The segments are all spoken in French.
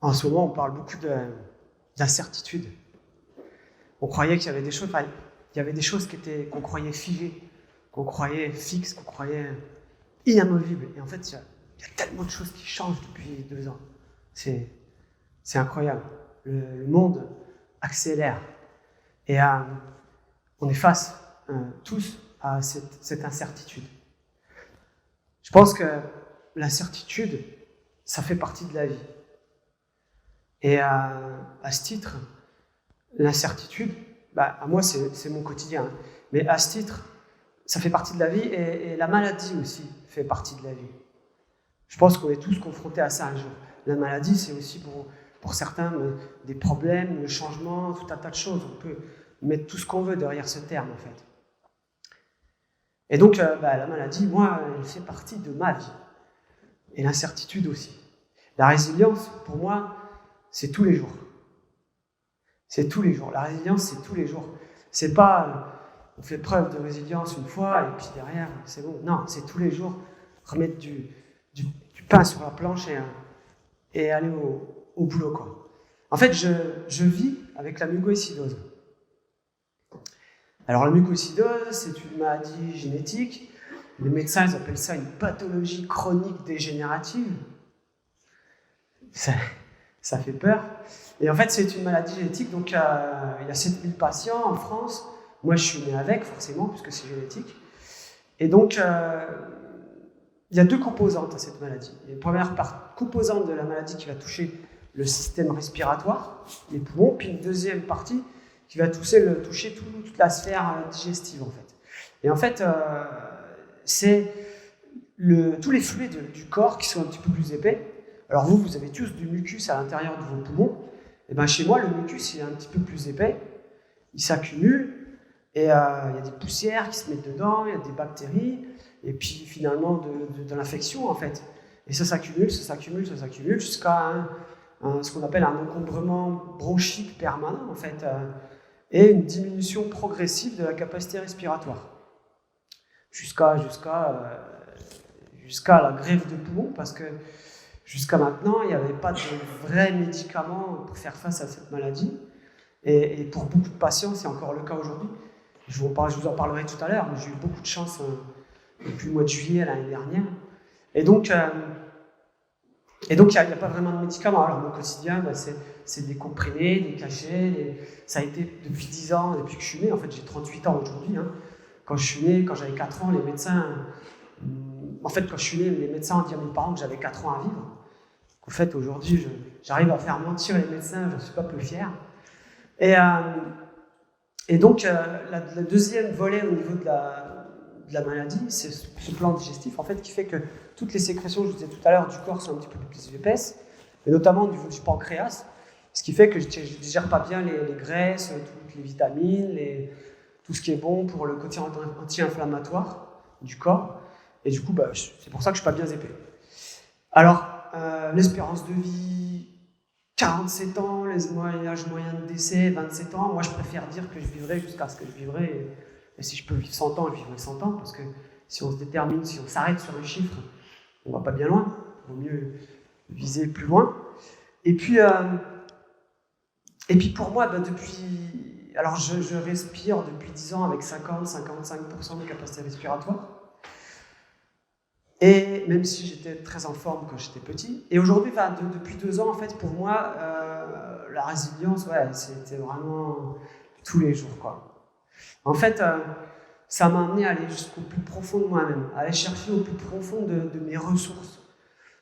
En ce moment, on parle beaucoup d'incertitude. On croyait qu'il y avait des choses, il y avait des choses qu'on croyait figées, qu'on croyait fixes, qu'on croyait inamovibles. Et en fait, il y a tellement de choses qui changent depuis 2 ans. C'est incroyable. Le monde accélère. Et on est face tous à cette incertitude. Je pense que l'incertitude, ça fait partie de la vie. Et à ce titre, l'incertitude, à moi c'est mon quotidien, hein, mais à ce titre, ça fait partie de la vie et la maladie aussi fait partie de la vie. Je pense qu'on est tous confrontés à ça un jour. La maladie, c'est aussi pour certains des problèmes, le changement, tout un tas de choses. On peut mettre tout ce qu'on veut derrière ce terme en fait. Et donc la maladie, moi, elle fait partie de ma vie. Et l'incertitude aussi. La résilience, pour moi, c'est tous les jours. C'est tous les jours. La résilience, c'est tous les jours. C'est pas on fait preuve de résilience une fois et puis derrière, c'est bon. Non, c'est tous les jours remettre du pain sur la planche et aller au boulot, quoi. En fait, je vis avec la mucoïcidose. Alors, la mucoïcidose, c'est une maladie génétique. Les médecins, ils appellent ça une pathologie chronique dégénérative. Ça fait peur. Et en fait, c'est une maladie génétique, donc il y a 7000 patients en France. Moi, je suis né avec, forcément, puisque c'est génétique. Et donc, il y a 2 composantes à cette maladie. Il y a une première composante de la maladie qui va toucher le système respiratoire, les poumons, puis une deuxième partie qui va toucher toute la sphère digestive, en fait. Et en fait, c'est tous les fluides du corps qui sont un petit peu plus épais. Alors vous avez tous du mucus à l'intérieur de vos poumons. Et bien chez moi, le mucus il est un petit peu plus épais, il s'accumule, et il y a des poussières qui se mettent dedans, il y a des bactéries, et puis finalement de l'infection en fait. Et ça s'accumule, jusqu'à ce qu'on appelle un encombrement bronchique permanent en fait, et une diminution progressive de la capacité respiratoire. Jusqu'à la greffe de poumon, parce que jusqu'à maintenant, il n'y avait pas de vrais médicaments pour faire face à cette maladie. Et pour beaucoup de patients, c'est encore le cas aujourd'hui. Je vous en parlerai tout à l'heure, mais j'ai eu beaucoup de chance depuis le mois de juillet l'année dernière. Et donc, il n'y a pas vraiment de médicaments. Alors, mon quotidien, c'est des comprimés, des cachets. Ça a été depuis 10 ans, depuis que je suis né. En fait, j'ai 38 ans aujourd'hui. Hein. Quand je suis né, quand j'avais 4 ans, les médecins... En fait, quand je suis né, les médecins ont dit à mes parents que j'avais 4 ans à vivre. En fait, aujourd'hui, j'arrive à faire mentir les médecins, je ne suis pas peu fier. Et donc, le deuxième volet au niveau de la maladie, c'est ce plan digestif, en fait, qui fait que toutes les sécrétions, je vous disais tout à l'heure, du corps sont un petit peu plus épaisses, et notamment au niveau du pancréas, ce qui fait que je ne digère pas bien les graisses, toutes les vitamines, tout ce qui est bon pour le côté anti-inflammatoire du corps. Et du coup, c'est pour ça que je ne suis pas bien épais. Alors, l'espérance de vie, 47 ans, l'âge moyen de décès, 27 ans. Moi, je préfère dire que je vivrai jusqu'à ce que je vivrai. Et si je peux vivre 100 ans, je vivrai 100 ans. Parce que si on s'arrête sur un chiffre, on ne va pas bien loin. Il vaut mieux viser plus loin. Et puis pour moi, alors je respire depuis 10 ans avec 50-55% de capacité respiratoire. Et même si j'étais très en forme quand j'étais petit. Et aujourd'hui, depuis 2 ans, en fait, pour moi, la résilience, c'était vraiment tous les jours, quoi. En fait, ça m'a amené à aller jusqu'au plus profond de moi-même, à aller chercher au plus profond de mes ressources,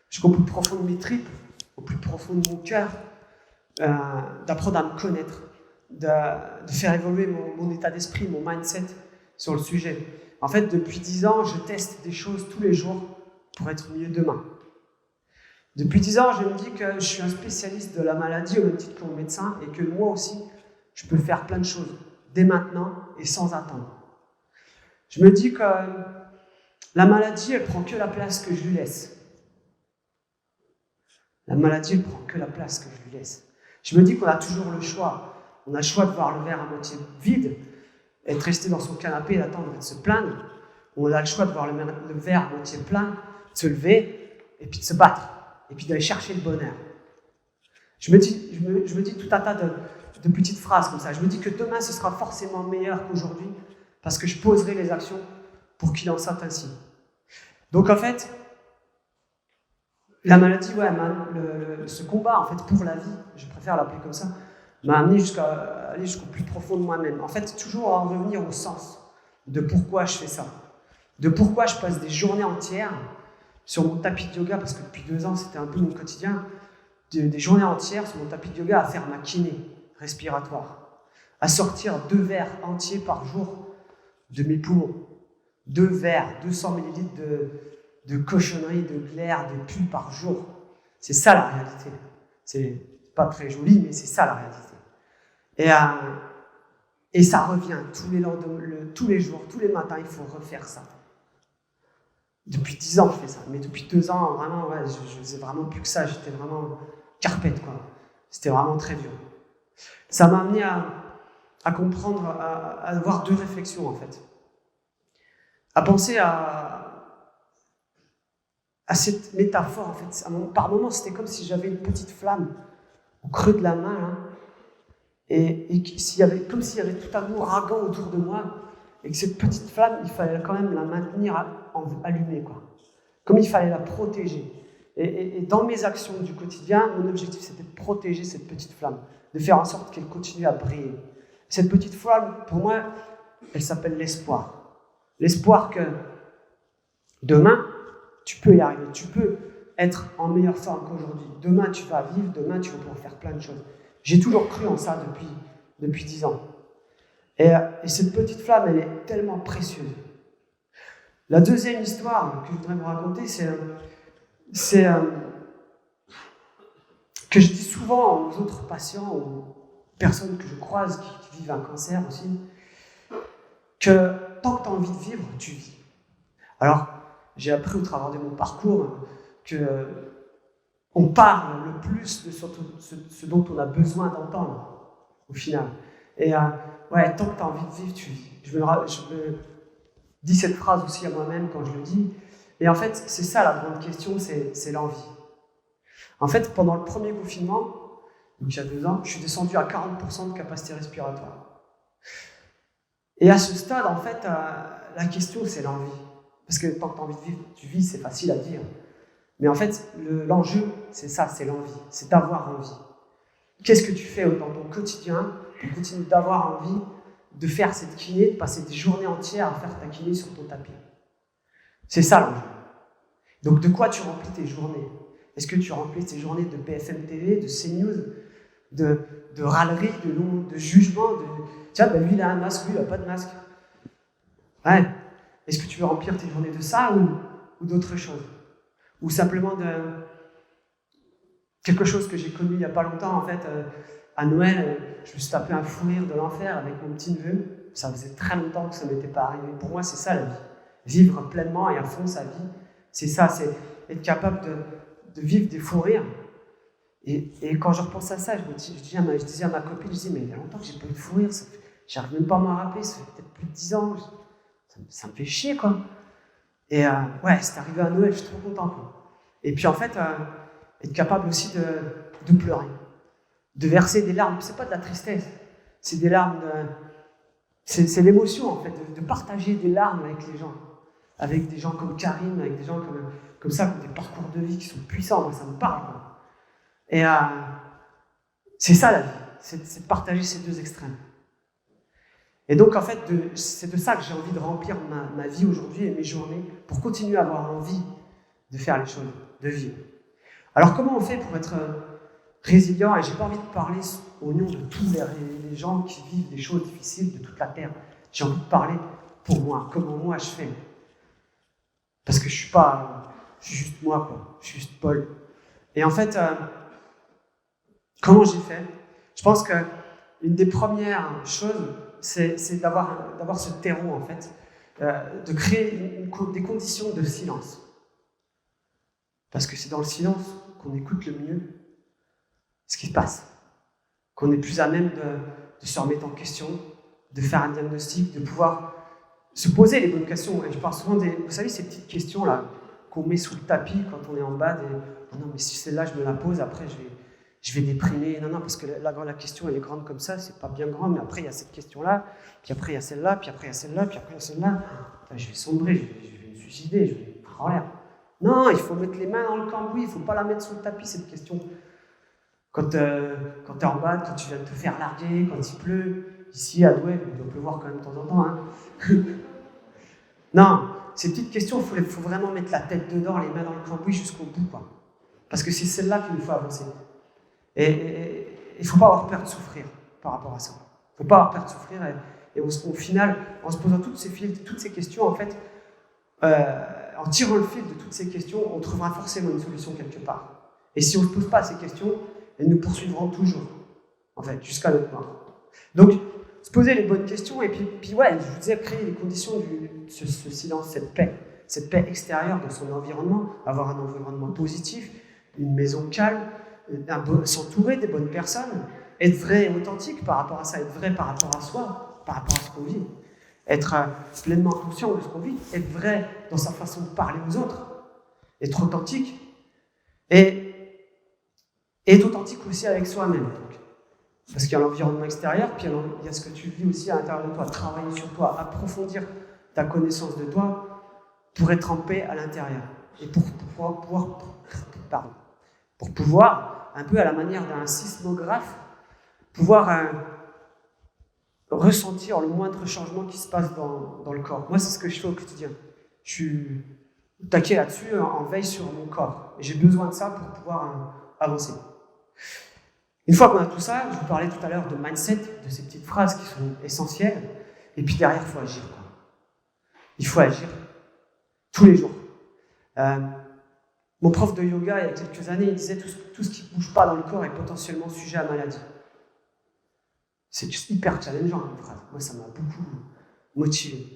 jusqu'au plus profond de mes tripes, au plus profond de mon cœur, d'apprendre à me connaître, de faire évoluer mon état d'esprit, mon mindset sur le sujet. En fait, depuis 10 ans, je teste des choses tous les jours pour être mieux demain. Depuis 10 ans, je me dis que je suis un spécialiste de la maladie au même titre que mon médecin et que moi aussi, je peux faire plein de choses dès maintenant et sans attendre. Je me dis que la maladie, elle prend que la place que je lui laisse. La maladie, elle prend que la place que je lui laisse. Je me dis qu'on a toujours le choix. On a le choix de voir le verre à moitié vide, et de rester dans son canapé et d'attendre et de se plaindre. On a le choix de voir le verre à moitié plein, de se lever, et puis de se battre, et puis d'aller chercher le bonheur. Je me dis tout un tas de petites phrases comme ça. Je me dis que demain, ce sera forcément meilleur qu'aujourd'hui parce que je poserai les actions pour qu'il en sorte ainsi. Donc en fait, la maladie, ce combat en fait pour la vie, je préfère l'appeler comme ça, m'a amené jusqu'à aller jusqu'au plus profond de moi-même. En fait, toujours en revenir au sens de pourquoi je fais ça, de pourquoi je passe des journées entières sur mon tapis de yoga, parce que depuis 2 ans, c'était un peu mon quotidien, des journées entières sur mon tapis de yoga à faire ma kiné respiratoire, à sortir 2 verres entiers par jour de mes poumons, 2 verres, 200 millilitres de cochonneries, de glaire, de pus par jour. C'est ça la réalité. C'est pas très joli, mais c'est ça la réalité. Et ça revient tous les jours, tous les matins, il faut refaire ça. Depuis 10 ans, je fais ça. Mais depuis 2 ans, vraiment, je faisais vraiment plus que ça. J'étais vraiment carpette, quoi. C'était vraiment très dur. Ça m'a amené à comprendre, à avoir 2 réflexions, en fait. À penser à cette métaphore, en fait. Par moments, c'était comme si j'avais une petite flamme au creux de la main, hein, et comme s'il y avait tout un ouragan autour de moi, et que cette petite flamme, il fallait quand même la maintenir allumée, quoi. Comme il fallait la protéger. Et dans mes actions du quotidien, mon objectif, c'était de protéger cette petite flamme, de faire en sorte qu'elle continue à briller. Cette petite flamme, pour moi, elle s'appelle l'espoir. L'espoir que demain, tu peux y arriver, tu peux être en meilleure forme qu'aujourd'hui. Demain, tu vas vivre, demain, tu vas pouvoir faire plein de choses. J'ai toujours cru en ça depuis 10 ans. Et cette petite flamme, elle est tellement précieuse. La deuxième histoire que je voudrais vous raconter, c'est que je dis souvent aux autres patients, aux personnes que je croise qui vivent un cancer aussi, que tant que tu as envie de vivre, tu vis. Alors, j'ai appris au travers de mon parcours qu'on parle le plus de ce dont on a besoin d'entendre, au final. Et tant que tu as envie de vivre, tu vis. Je me dis cette phrase aussi à moi-même quand je le dis. Et en fait, c'est ça la grande question, c'est l'envie. En fait, pendant le premier confinement, donc il y a 2 ans, je suis descendu à 40% de capacité respiratoire. Et à ce stade, en fait, la question, c'est l'envie. Parce que tant que tu as envie de vivre, tu vis, c'est facile à dire. Mais en fait, l'enjeu, c'est ça, c'est l'envie. C'est d'avoir envie. Qu'est-ce que tu fais dans ton quotidien pour continuer d'avoir envie de faire cette kiné, de passer des journées entières à faire ta kiné sur ton tapis? C'est ça l'enjeu. Donc, de quoi tu remplis tes journées? Est-ce que tu remplis tes journées de BFM TV, de CNews, de râlerie, de jugement, tiens, lui il a un masque, lui il n'a pas de masque. Ouais. Est-ce que tu veux remplir tes journées de ça ou d'autres choses? Ou simplement de quelque chose que j'ai connu il n'y a pas longtemps, en fait, à Noël, je me suis tapé un fou rire de l'enfer avec mon petit-neveu. Ça faisait très longtemps que ça ne m'était pas arrivé. Pour moi, c'est ça la vie. Vivre pleinement et à fond sa vie, c'est ça, c'est être capable de vivre des fous rires. Et quand je repense à ça, je disais à ma copine, je disais, mais il y a longtemps que j'ai pas eu de fou rire, j'arrive même pas à m'en rappeler, ça fait peut-être plus de 10 ans, ça me fait chier, quoi. Et c'est arrivé à Noël, je suis trop content, quoi. Et puis en fait, être capable aussi de pleurer, de verser des larmes. C'est pas de la tristesse, c'est des larmes c'est l'émotion, en fait, de partager des larmes avec les gens. Avec des gens comme Karim, avec des gens comme ça, qui ont des parcours de vie qui sont puissants. Moi, ça me parle, quoi. Et c'est ça la vie, c'est de partager ces 2 extrêmes. Et donc, en fait, c'est de ça que j'ai envie de remplir ma vie aujourd'hui et mes journées pour continuer à avoir envie de faire les choses, de vivre. Alors, comment on fait pour être résilient? Et j'ai pas envie de parler au nom de tous les gens qui vivent des choses difficiles de toute la Terre. J'ai envie de parler pour moi, comment moi je fais. Parce que je suis juste moi, quoi. Je suis juste Paul. Et en fait, comment j'ai fait? Je pense qu'une des premières choses, c'est d'avoir ce terreau, en fait, de créer des conditions de silence. Parce que c'est dans le silence qu'on écoute le mieux ce qui se passe. Qu'on est plus à même de se remettre en question, de faire un diagnostic, de pouvoir se poser les bonnes questions. Et je parle souvent vous savez, ces petites questions-là qu'on met sous le tapis quand on est en bas. Oh non, mais si celle-là, je me la pose, après, je vais déprimer. Non, parce que la question, elle est grande comme ça, c'est pas bien grand, mais après, il y a cette question-là, puis après, il y a celle-là, puis après, il y a celle-là, puis après, il y a celle-là. Je vais sombrer, je vais me suicider, je vais être en l'air. Non, il faut mettre les mains dans le cambouis, il ne faut pas la mettre sous le tapis, cette question. Quand tu es en bas, quand tu viens de te faire larguer, quand il pleut, ici à Douai, il doit pleuvoir quand même de temps en temps. Hein. Non, ces petites questions, il faut vraiment mettre la tête dedans, les mains dans le cambouis jusqu'au bout, quoi. Parce que c'est celle-là qu'il nous faut avancer. Et il ne faut pas avoir peur de souffrir par rapport à ça. Il ne faut pas avoir peur de souffrir. Et au final, en se posant toutes ces questions, en fait, en tirant le fil de toutes ces questions, on trouvera forcément une solution quelque part. Et si on ne se pose pas ces questions, elles nous poursuivront toujours, en fait, jusqu'à notre mort. Donc, se poser les bonnes questions, et puis ouais, je vous disais, créer les conditions de ce silence, cette paix extérieure dans son environnement, avoir un environnement positif, une maison calme, s'entourer des bonnes personnes, être vrai et authentique par rapport à ça, être vrai par rapport à soi, par rapport à ce qu'on vit, être pleinement conscient de ce qu'on vit, être vrai dans sa façon de parler aux autres, être authentique, et être authentique aussi avec soi-même. Donc. Parce qu'il y a l'environnement extérieur, puis il y a ce que tu vis aussi à l'intérieur de toi, travailler sur toi, approfondir ta connaissance de toi pour être en paix à l'intérieur. Et pour pouvoir, un peu à la manière d'un sismographe, pouvoir ressentir le moindre changement qui se passe dans le corps. Moi, c'est ce que je fais au quotidien. Je suis taqué là-dessus, en veille sur mon corps. Et j'ai besoin de ça pour pouvoir avancer. Une fois qu'on a tout ça, je vous parlais tout à l'heure de mindset, de ces petites phrases qui sont essentielles. Et puis derrière, il faut agir. Quoi. Il faut agir tous les jours. Mon prof de yoga, il y a quelques années, il disait tout ce qui ne bouge pas dans le corps est potentiellement sujet à maladie. C'est hyper challengeant comme phrase. Moi, ça m'a beaucoup motivé.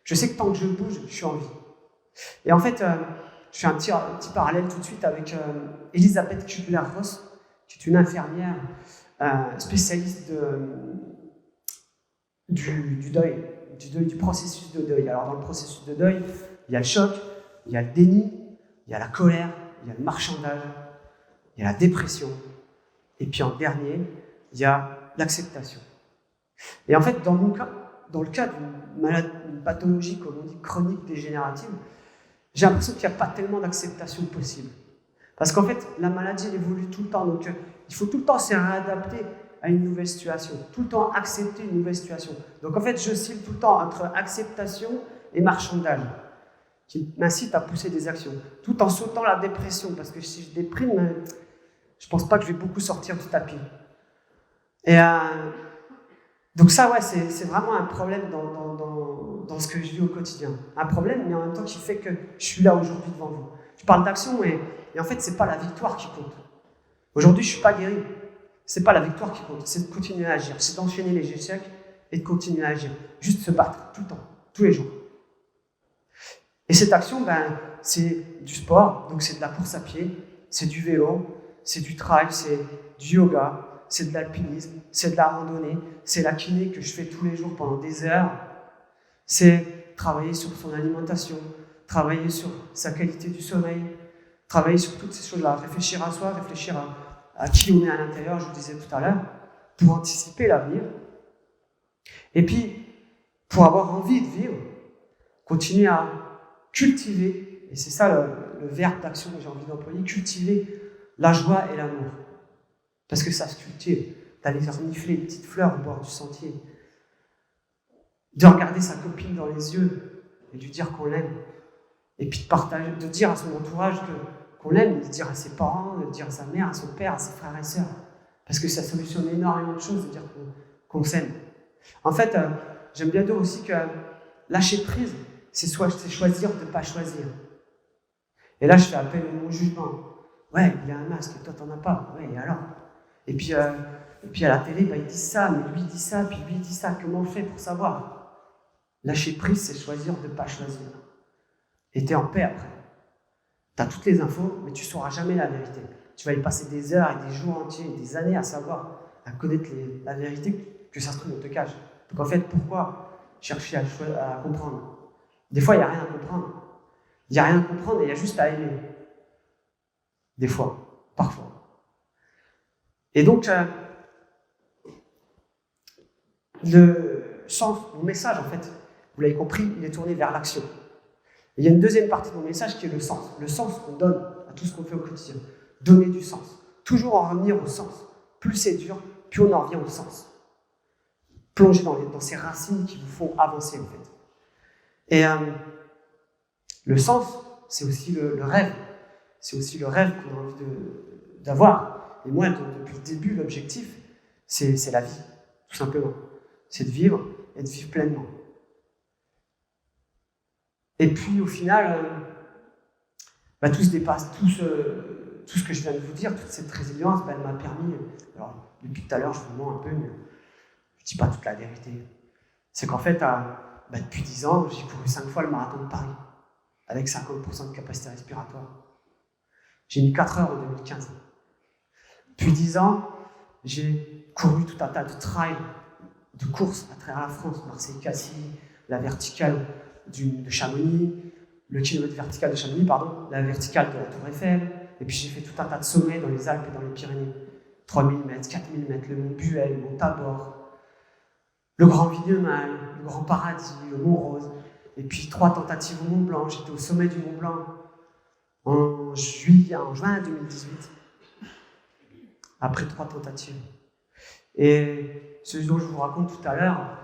Je sais que tant que je bouge, je suis en vie. Et en fait, je fais un petit parallèle tout de suite avec Elisabeth Kubler-Ross, qui est une infirmière spécialiste du deuil, du processus de deuil. Alors, dans le processus de deuil, il y a le choc, il y a le déni, il y a la colère, il y a le marchandage, il y a la dépression, et puis en dernier, il y a l'acceptation. Et en fait, dans le cas d'une pathologie, comme on dit, chronique dégénérative, j'ai l'impression qu'il n'y a pas tellement d'acceptation possible. Parce qu'en fait, la maladie elle évolue tout le temps, donc il faut tout le temps se réadapter à une nouvelle situation, tout le temps accepter une nouvelle situation. Donc en fait, j'oscille tout le temps entre acceptation et marchandage, qui m'incite à pousser des actions, tout en sautant la dépression, parce que si je déprime, je ne pense pas que je vais beaucoup sortir du tapis. Et donc ça, ouais, c'est vraiment un problème dans ce que je vis au quotidien. Un problème, mais en même temps qui fait que je suis là aujourd'hui devant vous. Je parle d'action, et en fait, c'est pas la victoire qui compte. Aujourd'hui, je suis pas guéri. C'est pas la victoire qui compte, c'est de continuer à agir, c'est d'enchaîner les échecs et de continuer à agir. Juste se battre, tout le temps, tous les jours. Et cette action, c'est du sport, donc c'est de la course à pied, c'est du vélo, c'est du trail, c'est du yoga, c'est de l'alpinisme, c'est de la randonnée, c'est la kiné que je fais tous les jours pendant des heures, c'est travailler sur son alimentation, travailler sur sa qualité du sommeil, travailler sur toutes ces choses-là, réfléchir à soi, réfléchir à qui on est à l'intérieur, je vous disais tout à l'heure, pour anticiper l'avenir. Et puis, pour avoir envie de vivre, continuer à cultiver, et c'est ça le verbe d'action que j'ai envie d'employer, cultiver la joie et l'amour. Parce que ça se cultive, d'aller renifler les petites fleurs au bord du sentier, de regarder sa copine dans les yeux et de lui dire qu'on l'aime, et puis de partager, de dire à son entourage qu'on l'aime, de dire à ses parents, de dire à sa mère, à son père, à ses frères et sœurs, parce que ça solutionne énormément de choses de dire qu'on s'aime. En fait, j'aime bien dire aussi que lâcher prise, c'est choisir de ne pas choisir. Et là, je fais appel au non-jugement. Ouais, il a un masque, et toi, t'en as pas. Ouais, et alors ? Et puis à la télé, ils disent ça, mais lui, il dit ça, puis lui, il dit ça. Comment on fait pour savoir ? Lâcher prise, c'est choisir de ne pas choisir. Et t'es en paix après. T'as toutes les infos, mais tu ne sauras jamais la vérité. Tu vas y passer des heures et des jours entiers, des années à savoir, à connaître la vérité que ça se trouve, on te cache. Donc en fait, pourquoi chercher à comprendre ? Des fois, il n'y a rien à comprendre. Il n'y a rien à comprendre et il y a juste à aimer. Des fois, parfois. Et donc, le sens, mon message, en fait, vous l'avez compris, il est tourné vers l'action. Et il y a une deuxième partie de mon message qui est le sens qu'on donne à tout ce qu'on fait au quotidien. Donner du sens. Toujours en revenir au sens. Plus c'est dur, plus on en revient au sens. Plonger dans ces racines qui vous font avancer, en fait. Et le sens, c'est aussi le rêve. C'est aussi le rêve qu'on a envie d'avoir. Et moi, depuis le début, l'objectif, c'est la vie, tout simplement. C'est de vivre et de vivre pleinement. Et puis, au final, tout se dépasse, tout ce que je viens de vous dire, toute cette résilience, elle m'a permis... Alors, depuis tout à l'heure, je vous mens un peu, mais je ne dis pas toute la vérité. C'est qu'en fait, depuis 10 ans, j'ai couru 5 fois le marathon de Paris, avec 50% de capacité respiratoire. J'ai mis 4 heures en 2015. Depuis 10 ans, j'ai couru tout un tas de trails, de courses à travers la France, Marseille-Cassis, la verticale de Chamonix, le kilomètre vertical de Chamonix, pardon, la verticale de la Tour Eiffel, et puis j'ai fait tout un tas de sommets dans les Alpes et dans les Pyrénées. 3000 mètres, 4000 mètres, le mont Buel, le mont Tabor, le Grand Vignemale, le Grand Paradis, le Mont Rose, et puis 3 tentatives au Mont Blanc. J'étais au sommet du Mont Blanc en juin 2018, après 3 tentatives. Et ce dont je vous raconte tout à l'heure,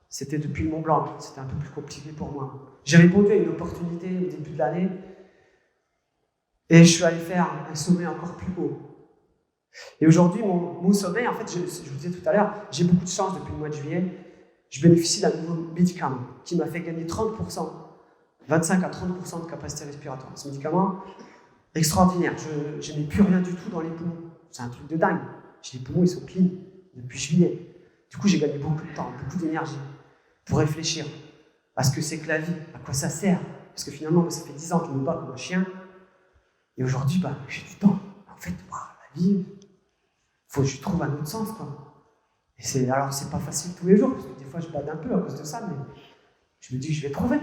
c'était depuis le Mont Blanc, c'était un peu plus compliqué pour moi. J'ai répondu à une opportunité au début de l'année, et je suis allé faire un sommet encore plus haut. Et aujourd'hui, mon sommet, en fait, je vous disais tout à l'heure, j'ai beaucoup de chance depuis le mois de juillet. Je bénéficie d'un nouveau médicament qui m'a fait gagner 30%, 25 à 30% de capacité respiratoire. Ce médicament, extraordinaire. Je n'ai plus rien du tout dans les poumons. C'est un truc de dingue. Les poumons, ils sont clean depuis juillet. Du coup, j'ai gagné beaucoup de temps, beaucoup d'énergie pour réfléchir à ce que c'est que la vie, à quoi ça sert. Parce que finalement, moi, ça fait 10 ans que je me bats comme un chien. Et aujourd'hui, j'ai du temps. En fait, la vie, faut que je trouve un autre sens, quoi. Et alors, c'est pas facile tous les jours, parce que des fois, je bade un peu à cause de ça, mais je me dis que je vais trouver.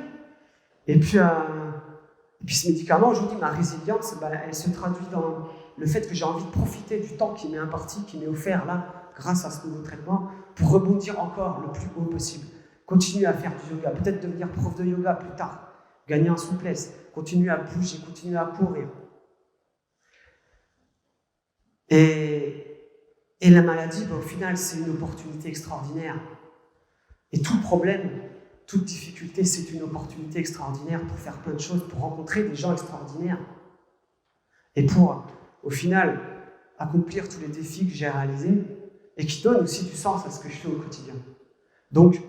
Et puis ce médicament, aujourd'hui, ma résilience, elle se traduit dans le fait que j'ai envie de profiter du temps qui m'est imparti, qui m'est offert là, grâce à ce nouveau traitement, pour rebondir encore le plus haut possible. Continuer à faire du yoga, peut-être devenir prof de yoga plus tard, gagner en souplesse, continuer à bouger, continuer à courir. Et la maladie, au final, c'est une opportunité extraordinaire. Et tout problème, toute difficulté, c'est une opportunité extraordinaire pour faire plein de choses, pour rencontrer des gens extraordinaires. Et pour, au final, accomplir tous les défis que j'ai réalisés et qui donnent aussi du sens à ce que je fais au quotidien. Donc,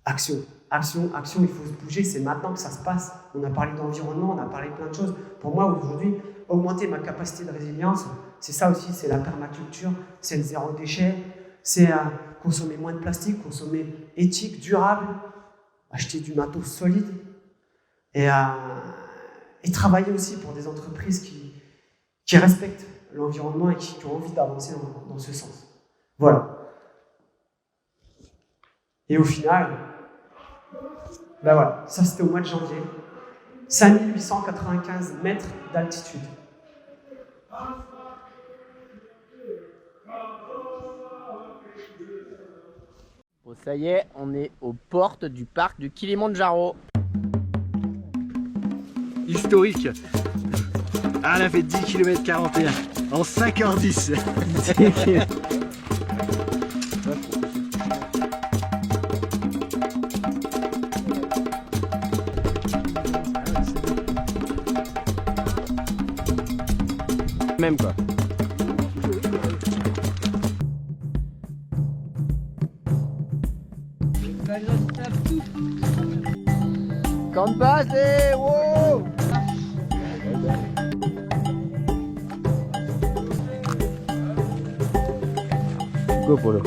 action, action, action, il faut se bouger, c'est maintenant que ça se passe. On a parlé d'environnement, on a parlé de plein de choses. Pour moi, aujourd'hui, augmenter ma capacité de résilience, c'est ça aussi, c'est la permaculture, c'est le zéro déchet, c'est consommer moins de plastique, consommer éthique, durable, acheter du matos solide et travailler aussi pour des entreprises qui respectent l'environnement et qui ont envie d'avancer dans ce sens. Voilà. Et au final, voilà, ça c'était au mois de janvier, 5895 mètres d'altitude. Bon, ça y est, on est aux portes du parc du Kilimandjaro. Historique. Ah, elle a fait 10 km 41 en 5h10. Même quoi. Quand passe et wow. Go Polo.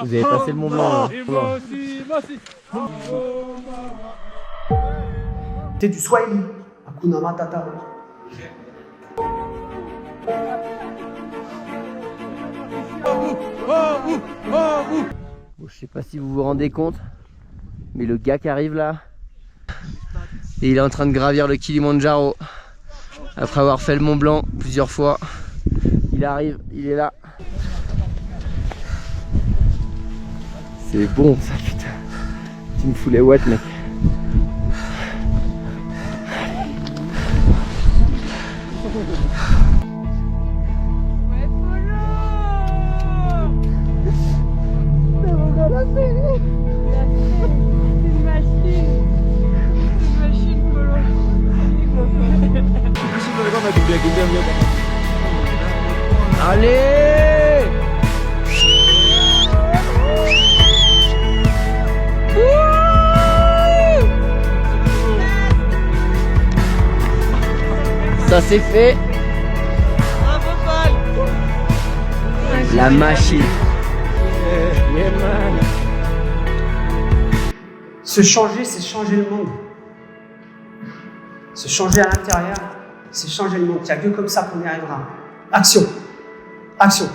Vous avez passé le Mont Blanc. T'es du Swahili, Hakuna Matata. Bon, je sais pas si vous vous rendez compte, mais le gars qui arrive là, Et il est en train de gravir le Kilimandjaro. Après avoir fait le Mont Blanc plusieurs fois. Il arrive, il est là. C'est bon ça, putain. Tu me fous les watts, mec. Allez! Ça c'est fait. La machine. Se changer, c'est changer le monde. Se changer à l'intérieur, c'est changer le monde. Il n'y a que comme ça qu'on y arrivera. Action. Action.